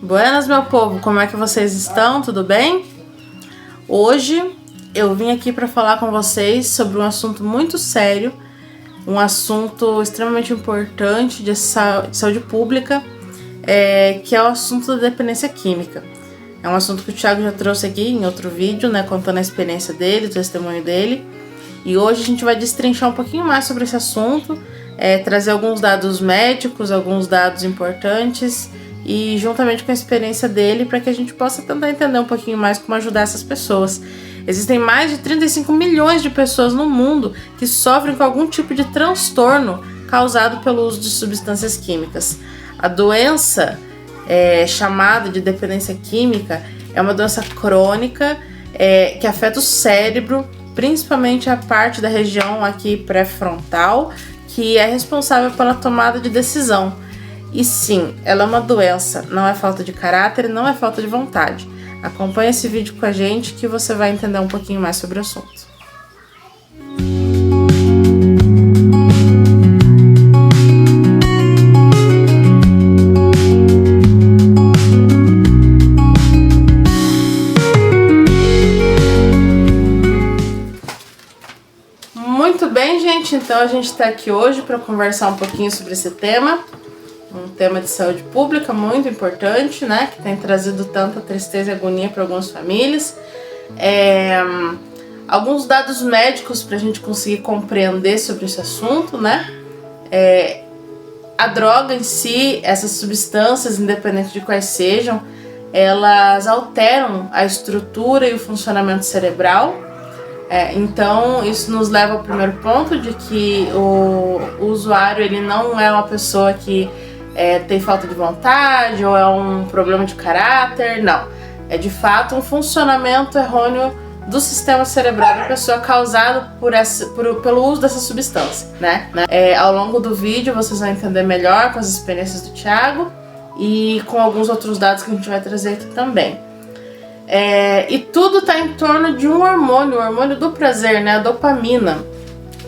Buenas, meu povo, como é que vocês estão? Tudo bem? Hoje eu vim aqui para falar com vocês sobre um assunto muito sério, um assunto extremamente importante de saúde pública, que é o assunto da dependência química. É um assunto que o Thiago já trouxe aqui em outro vídeo, né, contando a experiência dele, o testemunho dele. E hoje a gente vai destrinchar um pouquinho mais sobre esse assunto, trazer alguns dados médicos, alguns dados importantes e juntamente com a experiência dele para que a gente possa tentar entender um pouquinho mais como ajudar essas pessoas. Existem mais de 35 milhões de pessoas no mundo que sofrem com algum tipo de transtorno causado pelo uso de substâncias químicas. A doença chamada de dependência química é uma doença crônica que afeta o cérebro, principalmente a parte da região aqui pré-frontal, que é responsável pela tomada de decisão. E sim, ela é uma doença, não é falta de caráter, não é falta de vontade. Acompanhe esse vídeo com a gente que você vai entender um pouquinho mais sobre o assunto. Muito bem, gente, então a gente está aqui hoje para conversar um pouquinho sobre esse tema. Um tema de saúde pública muito importante, né? Que tem trazido tanta tristeza e agonia para algumas famílias. Alguns dados médicos para a gente conseguir compreender sobre esse assunto, né? A droga em si, essas substâncias, independente de quais sejam, elas alteram a estrutura e o funcionamento cerebral. Então isso nos leva ao primeiro ponto de que o usuário ele não é uma pessoa que tem falta de vontade ou é um problema de caráter, não. É de fato um funcionamento errôneo do sistema cerebral da pessoa causado pelo uso dessa substância, né? Ao longo do vídeo vocês vão entender melhor com as experiências do Thiago e com alguns outros dados que a gente vai trazer aqui também. E tudo está em torno de um hormônio, o hormônio do prazer, né? A dopamina,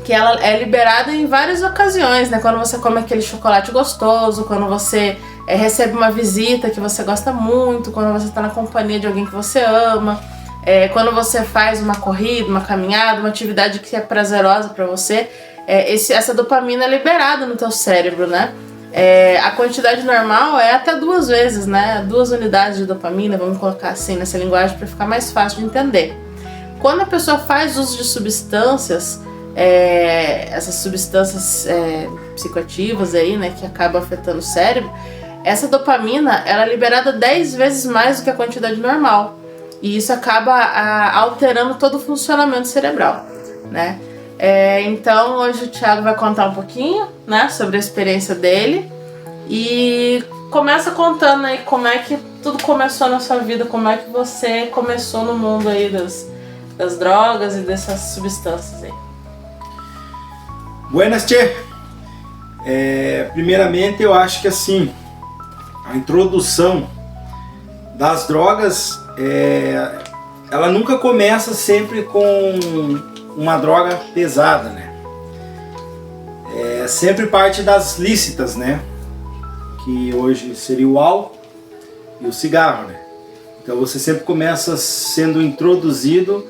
que ela é liberada em várias ocasiões, né? Quando você come aquele chocolate gostoso, quando você recebe uma visita que você gosta muito, quando você está na companhia de alguém que você ama, quando você faz uma corrida, uma caminhada, uma atividade que é prazerosa para você, essa dopamina é liberada no teu cérebro, né? A quantidade normal é até 2 vezes, né? 2 unidades de dopamina, vamos colocar assim nessa linguagem para ficar mais fácil de entender. Quando a pessoa faz uso de substâncias, essas substâncias psicoativas aí, né, que acabam afetando o cérebro, essa dopamina ela é liberada 10 vezes mais do que a quantidade normal, e isso acaba alterando todo o funcionamento cerebral, né? Então hoje o Thiago vai contar um pouquinho, né, sobre a experiência dele e começa contando aí como é que tudo começou na sua vida, como é que você começou no mundo aí das drogas e dessas substâncias aí. Buenas, tchê! Primeiramente, eu acho que assim, a introdução das drogas, ela nunca começa sempre com uma droga pesada, né? Sempre parte das lícitas, né? Que hoje seria o álcool e o cigarro, né? Então você sempre começa sendo introduzido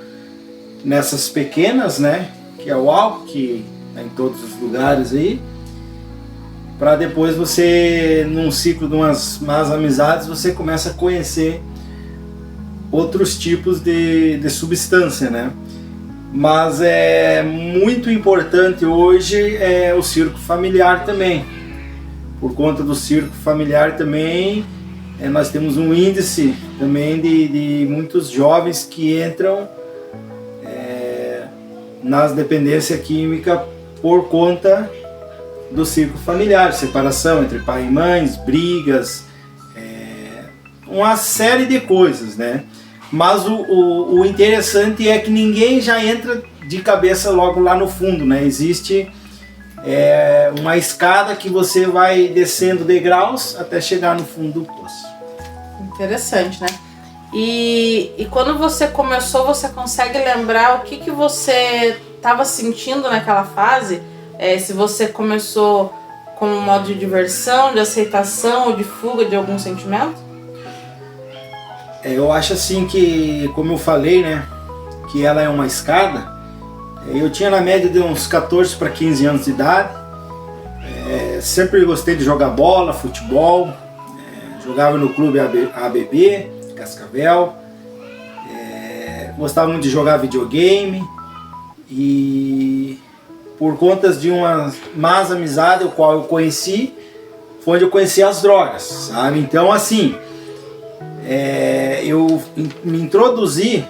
nessas pequenas, né? Que é o álcool, que em todos os lugares aí, para depois você, num ciclo de umas más amizades, você começa a conhecer outros tipos de substância, né? Mas é muito importante hoje o círculo familiar também. Por conta do círculo familiar também, nós temos um índice também de muitos jovens que entram nas dependências químicas por conta do círculo familiar, separação entre pai e mães, brigas, uma série de coisas, né? Mas o interessante é que ninguém já entra de cabeça logo lá no fundo, né? Existe uma escada que você vai descendo degraus até chegar no fundo do poço. Interessante, né? E quando você começou, você consegue lembrar o que você estava sentindo naquela fase? Se você começou como um modo de diversão, de aceitação ou de fuga de algum sentimento? Eu acho assim que, como eu falei, né, que ela é uma escada. Eu tinha na média de uns 14 para 15 anos de idade. Sempre gostei de jogar bola, futebol. Jogava no clube ABB, Cascavel. Gostava muito de jogar videogame. E por conta de uma más amizade, o qual eu conheci, foi onde eu conheci as drogas, sabe? Então, assim, eu me introduzi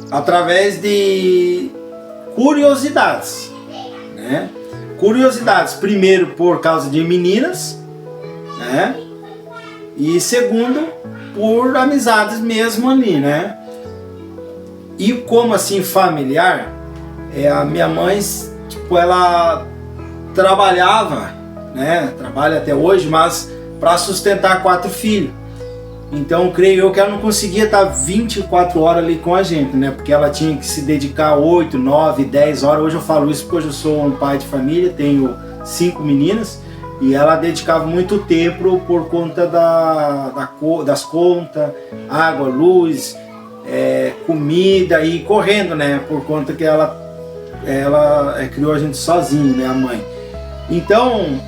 através de curiosidades, né? Curiosidades, primeiro por causa de meninas, né? E segundo, por amizades mesmo ali, né? E como assim familiar, a minha mãe, tipo, ela trabalhava, né? Trabalha até hoje, mas para sustentar 4 filhos. Então, creio eu que ela não conseguia estar 24 horas ali com a gente, né? Porque ela tinha que se dedicar 8, 9, 10 horas. Hoje eu falo isso porque hoje eu sou um pai de família, tenho 5 meninas. E ela dedicava muito tempo por conta das contas, água, luz, comida e correndo, né? Por conta que ela criou a gente sozinho, né? A mãe. Então,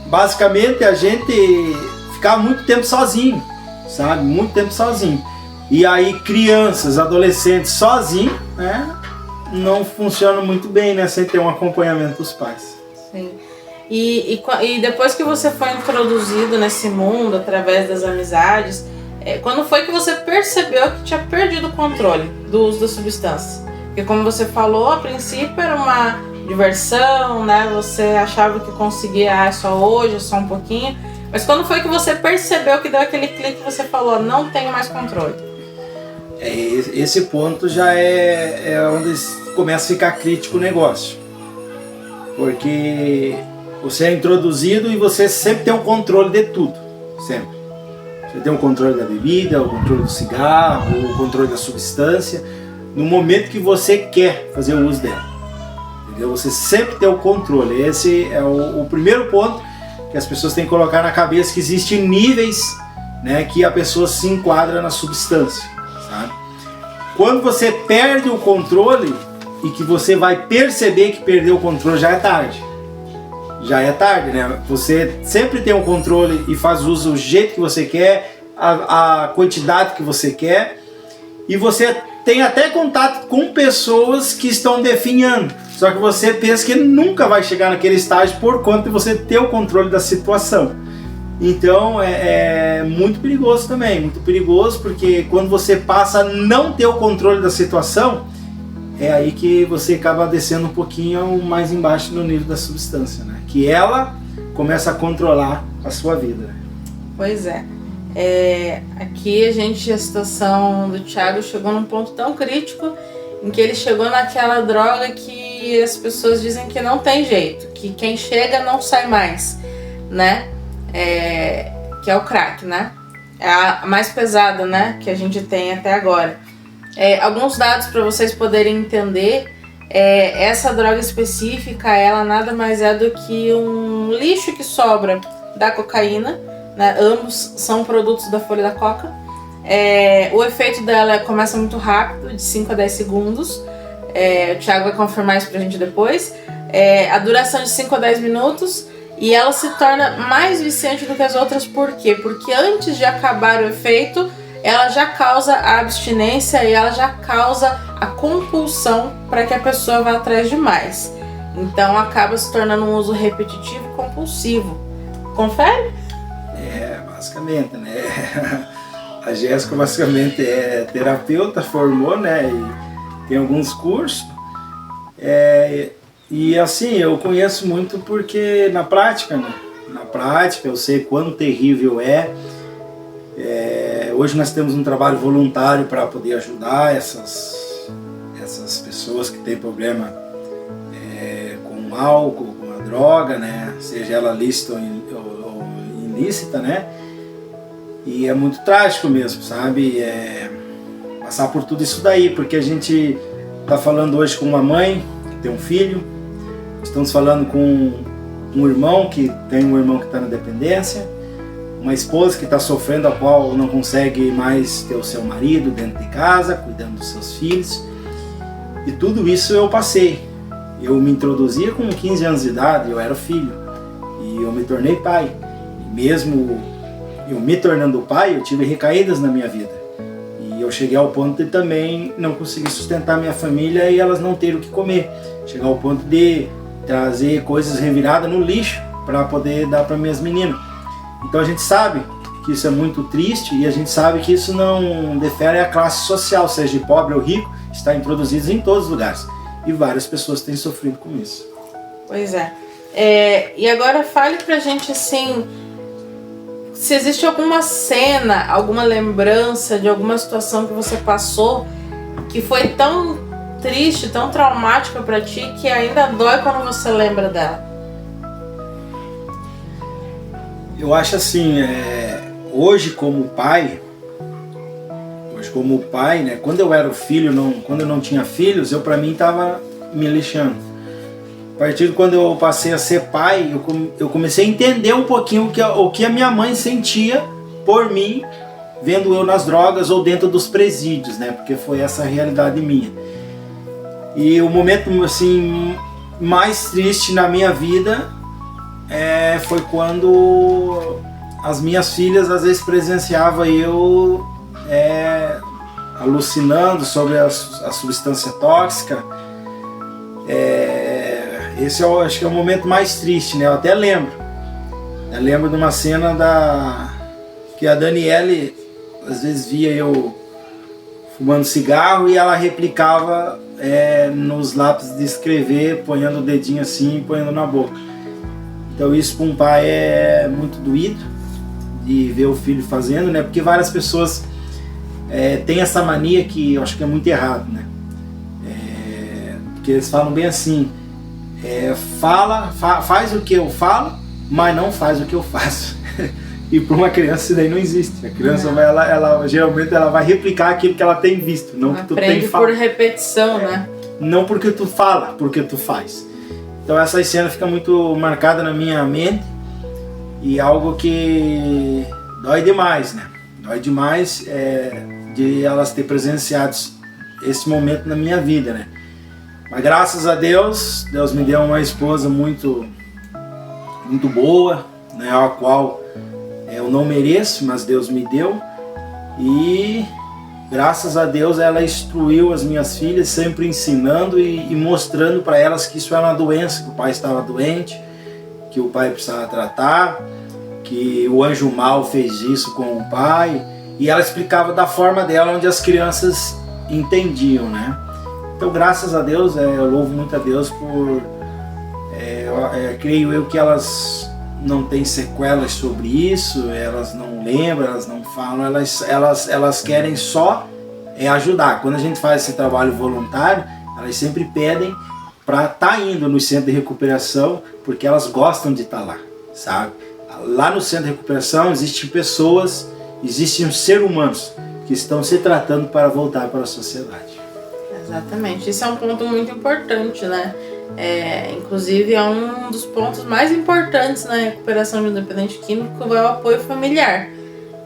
basicamente, a gente ficava muito tempo sozinho. Sabe? Muito tempo sozinho. E aí crianças, adolescentes sozinhos, né? Não funcionam muito bem, né? Sem ter um acompanhamento dos pais. Sim. E depois que você foi introduzido nesse mundo através das amizades, quando foi que você percebeu que tinha perdido o controle do uso da substância? Porque como você falou, a princípio era uma diversão, né? Você achava que conseguia, só hoje, só um pouquinho. Mas quando foi que você percebeu que deu aquele clique e você falou, não tenho mais controle? Esse ponto já é onde começa a ficar crítico o negócio. Porque você é introduzido e você sempre tem o controle de tudo. Sempre. Você tem o controle da bebida, o controle do cigarro, o controle da substância. No momento que você quer fazer o uso dela. Entendeu? Você sempre tem o controle. Esse é o primeiro ponto que as pessoas têm que colocar na cabeça, que existem níveis, né, que a pessoa se enquadra na substância, sabe? Quando você perde o controle e que você vai perceber que perdeu o controle, já é tarde. Já é tarde, né? Você sempre tem o controle e faz uso do jeito que você quer, a quantidade que você quer, e você tem até contato com pessoas que estão definhando. Só que você pensa que nunca vai chegar naquele estágio por conta de você ter o controle da situação. Então é muito perigoso também, muito perigoso, porque quando você passa a não ter o controle da situação, é aí que você acaba descendo um pouquinho mais embaixo no nível da substância, né? Que ela começa a controlar a sua vida. Pois é. Aqui a situação do Thiago chegou num ponto tão crítico em que ele chegou naquela droga que as pessoas dizem que não tem jeito, que quem chega não sai mais, né? Que é o crack, né? É a mais pesada, né? Que a gente tem até agora. Alguns dados para vocês poderem entender. Essa droga específica, ela nada mais é do que um lixo que sobra da cocaína, né? Ambos são produtos da folha da coca. O efeito dela começa muito rápido, de 5 a 10 segundos. O Thiago vai confirmar isso pra gente depois. A duração de 5 a 10 minutos. E ela se torna mais viciante do que as outras. Por quê? Porque antes de acabar o efeito, ela já causa a abstinência e ela já causa a compulsão para que a pessoa vá atrás de mais. Então acaba se tornando um uso repetitivo e compulsivo. Confere? Basicamente, né? A Jéssica basicamente é terapeuta, formou, né? E tem alguns cursos. E assim, eu conheço muito porque na prática, né? Na prática eu sei quão terrível é. Hoje nós temos um trabalho voluntário para poder ajudar essas pessoas que têm problema com álcool, com a droga, né? Seja ela lícita ou ilícita, né? E é muito trágico mesmo, sabe? Passar por tudo isso daí, porque a gente está falando hoje com uma mãe que tem um filho, estamos falando com um irmão que tem um irmão que está na dependência, uma esposa que está sofrendo, a qual não consegue mais ter o seu marido dentro de casa, cuidando dos seus filhos. E tudo isso eu passei. Eu me introduzia com 15 anos de idade, eu era filho. E eu me tornei pai. E mesmo eu me tornando pai, eu tive recaídas na minha vida. E eu cheguei ao ponto de também não conseguir sustentar minha família e elas não terem o que comer. Chegar ao ponto de trazer coisas reviradas no lixo para poder dar para minhas meninas. Então a gente sabe que isso é muito triste e a gente sabe que isso não difere a classe social, seja de pobre ou rico, está introduzido em todos os lugares. E várias pessoas têm sofrido com isso. Pois é. E agora fale pra gente assim, se existe alguma cena, alguma lembrança de alguma situação que você passou que foi tão triste, tão traumática pra ti, que ainda dói quando você lembra dela. Eu acho assim, hoje como pai, né, quando eu era filho, quando eu não tinha filhos, eu para mim estava me lixando. A partir de quando eu passei a ser pai, eu comecei a entender um pouquinho o que a minha mãe sentia por mim, vendo eu nas drogas ou dentro dos presídios, né, porque foi essa a realidade minha. E o momento assim mais triste na minha vida foi quando as minhas filhas às vezes presenciavam eu alucinando sobre a substância tóxica. Esse eu acho que é o momento mais triste, né? Eu até lembro. Eu lembro de uma cena que a Daniele às vezes via eu fumando cigarro e ela replicava nos lápis de escrever, ponhando o dedinho assim e ponhando na boca. Então isso para um pai é muito doído de ver o filho fazendo, né? Porque várias pessoas têm essa mania que eu acho que é muito errado, né? Porque eles falam bem assim, faz o que eu falo, mas não faz o que eu faço. E para uma criança isso daí não existe. A criança geralmente ela vai replicar aquilo que ela tem visto, não que tu tem falado. Aprende por repetição, né? Não porque tu fala, porque tu faz. Então essa cena fica muito marcada na minha mente e algo que dói demais, né? Dói demais de elas ter presenciado esse momento na minha vida, né? Mas graças a Deus, Deus me deu uma esposa muito, muito boa, né? A qual eu não mereço, mas Deus me deu. E graças a Deus ela instruiu as minhas filhas, sempre ensinando e mostrando para elas que isso era uma doença, que o pai estava doente, que o pai precisava tratar, que o anjo mal fez isso com o pai. E ela explicava da forma dela, onde as crianças entendiam, né? Então graças a Deus, eu louvo muito a Deus por... creio eu que elas não têm sequelas sobre isso, elas não lembram, elas não falam, elas querem só ajudar. Quando a gente faz esse trabalho voluntário, elas sempre pedem para estar indo no centro de recuperação, porque elas gostam de estar lá, sabe? Lá no centro de recuperação existem pessoas, existem seres humanos que estão se tratando para voltar para a sociedade. Exatamente, isso é um ponto muito importante, né? Inclusive é um dos pontos mais importantes na recuperação de um dependente químico, é o apoio familiar.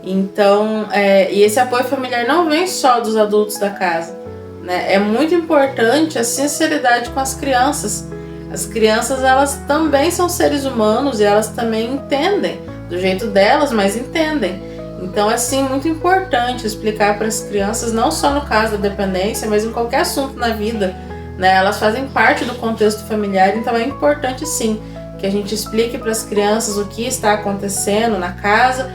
Então, e esse apoio familiar não vem só dos adultos da casa, né? É muito importante a sinceridade com as crianças. As crianças, elas também são seres humanos e elas também entendem, do jeito delas, mas entendem. Então é sim muito importante explicar para as crianças, não só no caso da dependência, mas em qualquer assunto na vida, né? Elas fazem parte do contexto familiar, então é importante sim que a gente explique para as crianças o que está acontecendo na casa,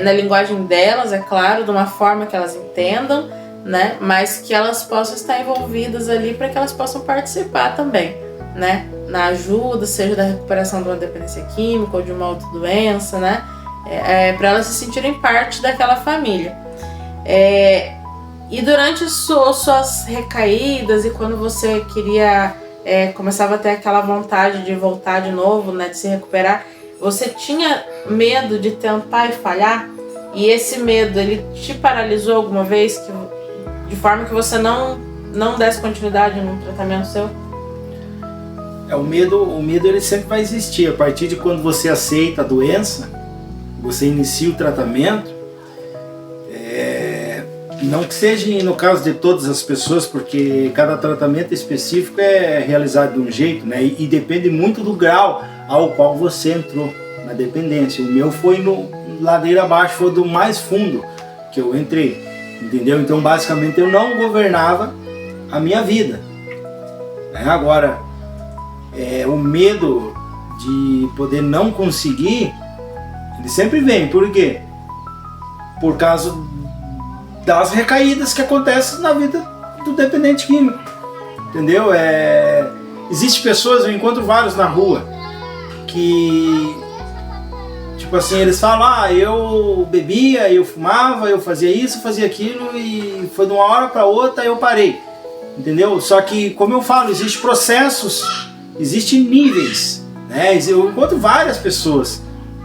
na linguagem delas, é claro, de uma forma que elas entendam, né? Mas que elas possam estar envolvidas ali para que elas possam participar também, né? Na ajuda, seja da recuperação de uma dependência química ou de uma outra doença, né? Para elas se sentirem parte daquela família. E durante suas recaídas e quando você queria, começava a ter aquela vontade de voltar de novo, né, de se recuperar, você tinha medo de tentar e falhar? E esse medo, ele te paralisou alguma vez, de forma que você não desse continuidade no tratamento seu? O medo ele sempre vai existir. A partir de quando você aceita a doença, você inicia o tratamento, não que seja no caso de todas as pessoas, porque cada tratamento específico é realizado de um jeito, né? E depende muito do grau ao qual você entrou na dependência. O meu foi no ladeira abaixo, foi do mais fundo que eu entrei, entendeu? Então basicamente eu não governava a minha vida, né? Agora, o medo de poder não conseguir, ele sempre vem. Por quê? Por causa das recaídas que acontecem na vida do dependente químico, entendeu? Existem pessoas, eu encontro vários na rua, que tipo assim, eles falam, eu bebia, eu fumava, eu fazia isso, fazia aquilo, e foi de uma hora para outra eu parei, entendeu? Só que, como eu falo, existem processos, existem níveis, né? Eu encontro várias pessoas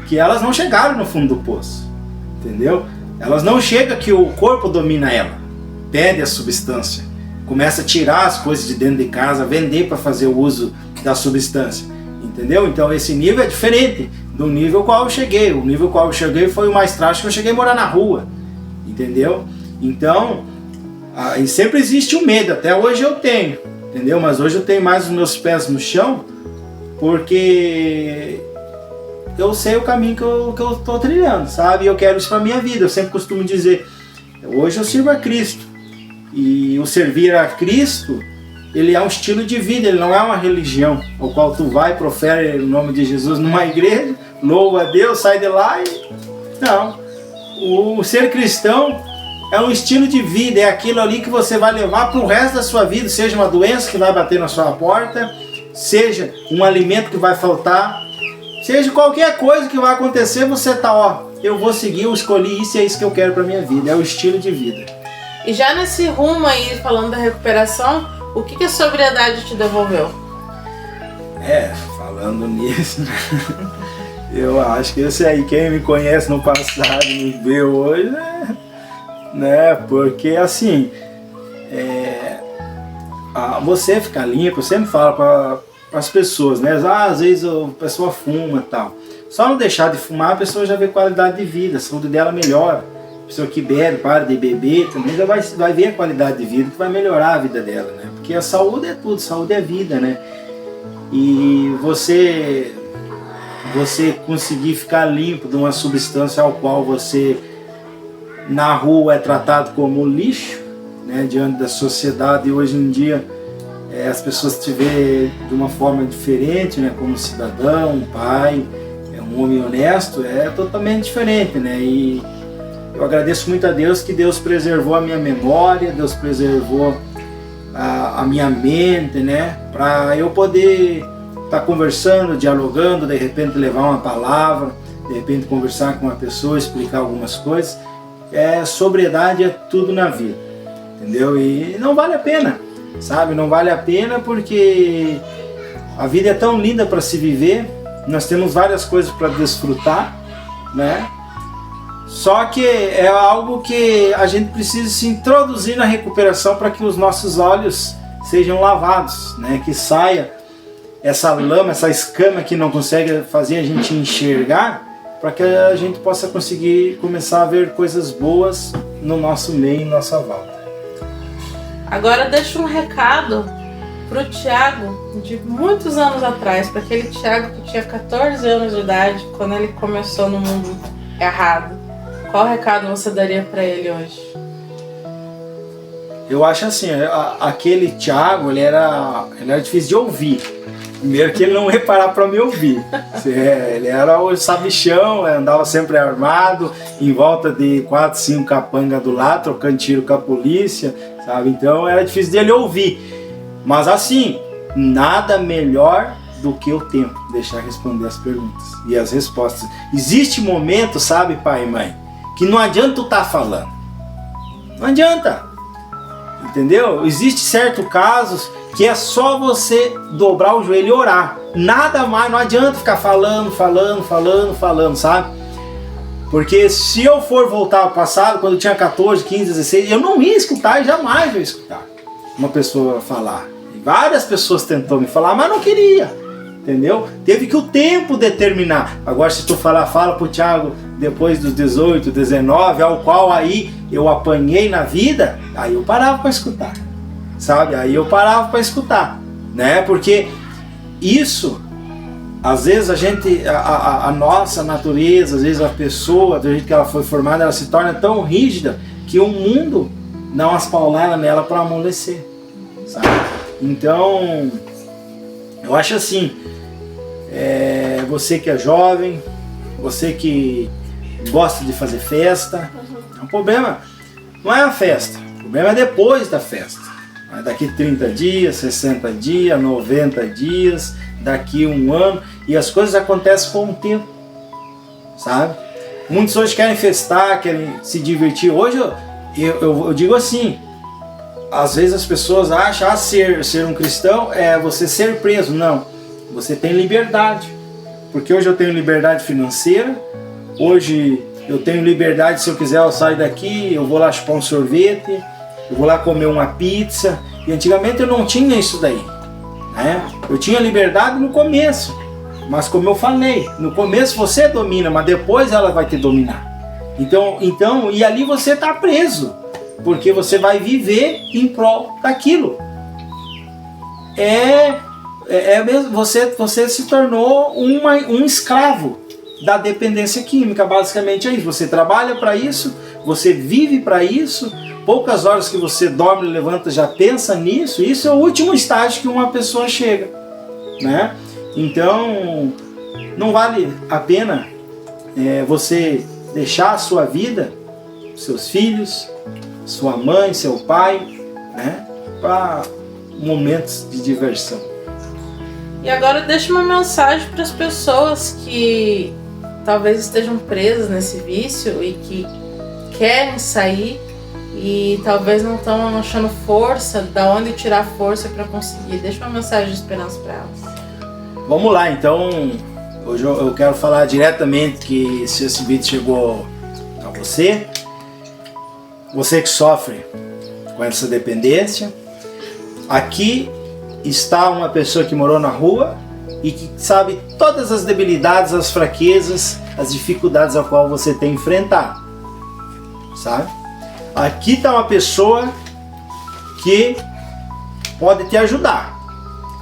que elas não chegaram no fundo do poço, entendeu? Elas não chegam que o corpo domina ela, pede a substância, começa a tirar as coisas de dentro de casa, vender para fazer o uso da substância, entendeu? Então esse nível é diferente do nível qual eu cheguei. O nível qual eu cheguei foi o mais trágico, eu cheguei a morar na rua, entendeu? Então, e sempre existe o medo, até hoje eu tenho, entendeu? Mas hoje eu tenho mais os meus pés no chão, porque eu sei o caminho que eu estou trilhando, sabe? E eu quero isso para minha vida. Eu sempre costumo dizer, hoje eu sirvo a Cristo. E o servir a Cristo, ele é um estilo de vida, ele não é uma religião, ao qual tu vai e profere o nome de Jesus numa igreja, louva a Deus, sai de lá e... Não. O ser cristão é um estilo de vida, é aquilo ali que você vai levar para o resto da sua vida, seja uma doença que vai bater na sua porta, seja um alimento que vai faltar, seja qualquer coisa que vai acontecer, você tá, eu vou seguir, eu escolhi isso e é isso que eu quero para minha vida, é o estilo de vida. E já nesse rumo aí, falando da recuperação, o que a sobriedade te devolveu? Falando nisso, eu acho que esse aí, quem me conhece no passado, me vê hoje, né? Porque assim, você ficar limpo, eu sempre falo para as pessoas, né? Às vezes a pessoa fuma e tal. Só não deixar de fumar, a pessoa já vê qualidade de vida, a saúde dela melhora. A pessoa que bebe, para de beber, também já vai ver a qualidade de vida, que vai melhorar a vida dela, né? Porque a saúde é tudo, saúde é vida, né? E você conseguir ficar limpo de uma substância ao qual você na rua é tratado como lixo, né? Diante da sociedade, e hoje em dia as pessoas te veem de uma forma diferente, né? Como cidadão, um pai, um homem honesto, é totalmente diferente, né? E eu agradeço muito a Deus que Deus preservou a minha memória, Deus preservou a minha mente, né? Para eu poder estar conversando, dialogando, de repente levar uma palavra, de repente conversar com uma pessoa, explicar algumas coisas. Sobriedade é tudo na vida, entendeu? E não vale a pena, sabe? Não vale a pena porque a vida é tão linda para se viver, nós temos várias coisas para desfrutar, né? Só que é algo que a gente precisa se introduzir na recuperação para que os nossos olhos sejam lavados, né? Que saia essa lama, essa escama que não consegue fazer a gente enxergar, para que a gente possa conseguir começar a ver coisas boas no nosso meio e nossa volta. Agora deixa um recado pro Thiago de muitos anos atrás, para aquele Thiago que tinha 14 anos de idade quando ele começou no mundo errado. Qual recado você daria para ele hoje? Eu acho assim, aquele Thiago, ele era difícil de ouvir. Primeiro que ele não ia parar para me ouvir. Ele era o sabichão, andava sempre armado, em volta de 4, 5 capangas do lado, trocando tiro com a polícia, sabe? Então era difícil dele ouvir. Mas assim, nada melhor do que o tempo, deixar responder as perguntas e as respostas. Existe momento, sabe, pai e mãe, que não adianta tu tá falando. Não adianta. Entendeu? Existe certos casos que é só você dobrar o joelho e orar. Nada mais, não adianta ficar falando, sabe? Porque se eu for voltar ao passado, quando eu tinha 14, 15, 16, eu não ia escutar e jamais ia escutar uma pessoa falar. E várias pessoas tentou me falar, mas não queria. Entendeu? Teve que o tempo determinar. Agora se tu fala pro Thiago depois dos 18, 19, ao qual aí eu apanhei na vida, aí eu parava para escutar, sabe? Aí eu parava para escutar, né? Porque isso, às vezes a nossa natureza, às vezes a pessoa, do jeito que ela foi formada, ela se torna tão rígida que o mundo dá umas pauladas nela para amolecer, sabe? Então, eu acho assim, você que é jovem, você que gosta de fazer festa, o problema não é a festa, o problema é depois da festa. Daqui 30 dias, 60 dias, 90 dias, daqui um ano, e as coisas acontecem com o tempo, sabe? Muitos hoje querem festar, querem se divertir. Hoje eu digo assim, às vezes as pessoas acham ser um cristão é você ser preso. Não, você tem liberdade, porque hoje eu tenho liberdade financeira, hoje eu tenho liberdade, se eu quiser eu saio daqui, eu vou lá chupar um sorvete, eu vou lá comer uma pizza. E antigamente eu não tinha isso daí, né? Eu tinha liberdade no começo, mas como eu falei, no começo você domina, mas depois ela vai te dominar. Então e ali você está preso, porque você vai viver em prol daquilo. Mesmo, você se tornou um escravo da dependência química, basicamente é isso. Você trabalha para isso, você vive para isso. Poucas horas que você dorme e levanta já pensa nisso. Isso é o último estágio que uma pessoa chega, né? Então não vale a pena você deixar a sua vida, seus filhos, sua mãe, seu pai, né, para momentos de diversão. E agora deixa uma mensagem para as pessoas que talvez estejam presas nesse vício e que querem sair e talvez não estão achando força, da onde tirar força para conseguir. Deixa uma mensagem de esperança para elas. Vamos lá, então, hoje eu quero falar diretamente que se esse vídeo chegou a você que sofre com essa dependência, aqui está uma pessoa que morou na rua e que sabe todas as debilidades, as fraquezas, as dificuldades a qual você tem enfrentado, sabe? Aqui está uma pessoa que pode te ajudar,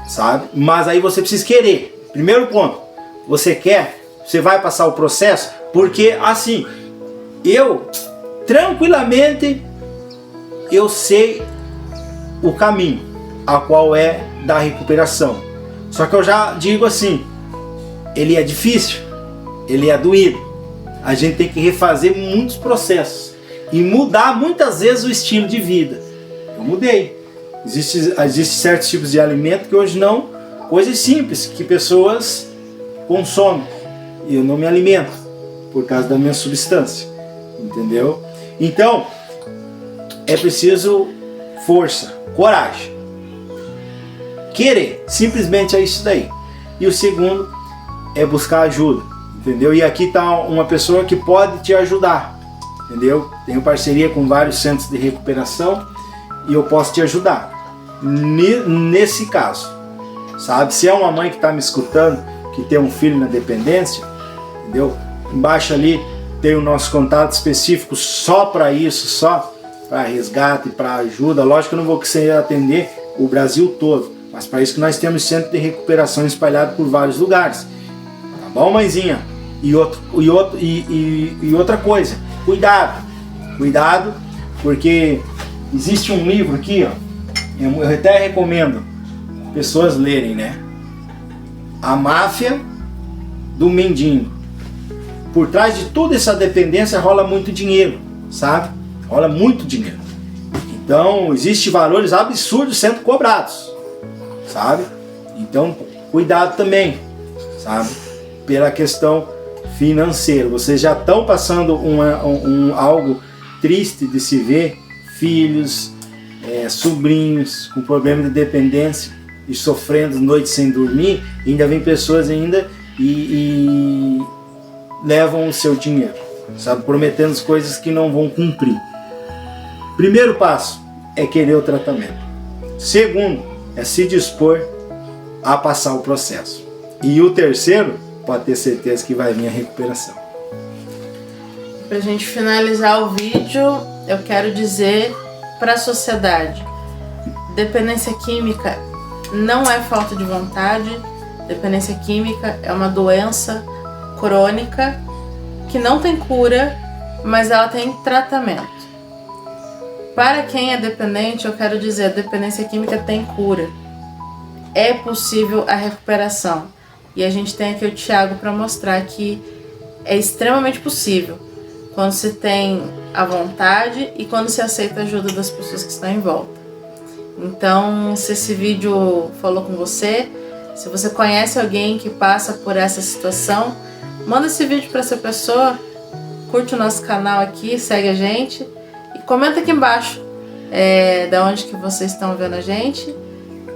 sabe? Mas aí você precisa querer. Primeiro ponto, você quer, você vai passar o processo, porque assim, eu tranquilamente eu sei o caminho a qual é da recuperação. Só que eu já digo assim, ele é difícil, ele é doído. A gente tem que refazer muitos processos e mudar muitas vezes o estilo de vida. Eu mudei. Existem certos tipos de alimento que hoje não, coisas simples que pessoas consomem. Eu não me alimento por causa da minha substância, entendeu? Então, é preciso força, coragem, querer, simplesmente é isso daí. E o segundo é buscar ajuda, entendeu? E aqui está uma pessoa que pode te ajudar, entendeu? Tenho parceria com vários centros de recuperação e eu posso te ajudar nesse caso, sabe? Se é uma mãe que está me escutando, que tem um filho na dependência, entendeu? Embaixo ali tem o nosso contato específico só para isso, só para resgate, para ajuda. Lógico que eu não vou conseguir atender o Brasil todo, mas para isso que nós temos centro de recuperação espalhado por vários lugares. Tá bom, mãezinha? E outra coisa, cuidado, porque existe um livro aqui, ó, eu até recomendo pessoas lerem, né? A Máfia do Mendigo. Por trás de toda essa dependência rola muito dinheiro, sabe? Rola muito dinheiro. Então, existem valores absurdos sendo cobrados, sabe? Então, cuidado também, sabe? Pela questão financeira. Vocês já estão passando algo triste de se ver, filhos, sobrinhos com problema de dependência e sofrendo noites sem dormir, e ainda vem pessoas ainda e levam o seu dinheiro, sabe, prometendo coisas que não vão cumprir. Primeiro passo é querer o tratamento. Segundo, é se dispor a passar o processo. E o terceiro, pode ter certeza que vai vir a recuperação. pra gente finalizar o vídeo, eu quero dizer para a sociedade: dependência química não é falta de vontade, dependência química é uma doença crônica que não tem cura, mas ela tem tratamento. Para quem é dependente, eu quero dizer, a dependência química tem cura. É possível a recuperação. E a gente tem aqui o Thiago para mostrar que é extremamente possível quando se tem a vontade e quando se aceita a ajuda das pessoas que estão em volta. Então, se esse vídeo falou com você, se você conhece alguém que passa por essa situação, manda esse vídeo para essa pessoa, curte o nosso canal aqui, segue a gente e comenta aqui embaixo da onde que vocês estão vendo a gente,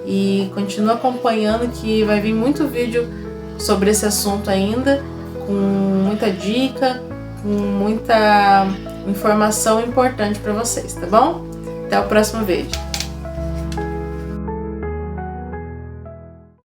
e continua acompanhando que vai vir muito vídeo sobre esse assunto ainda, com muita dica, com muita informação importante para vocês, tá bom? Até o próximo vídeo.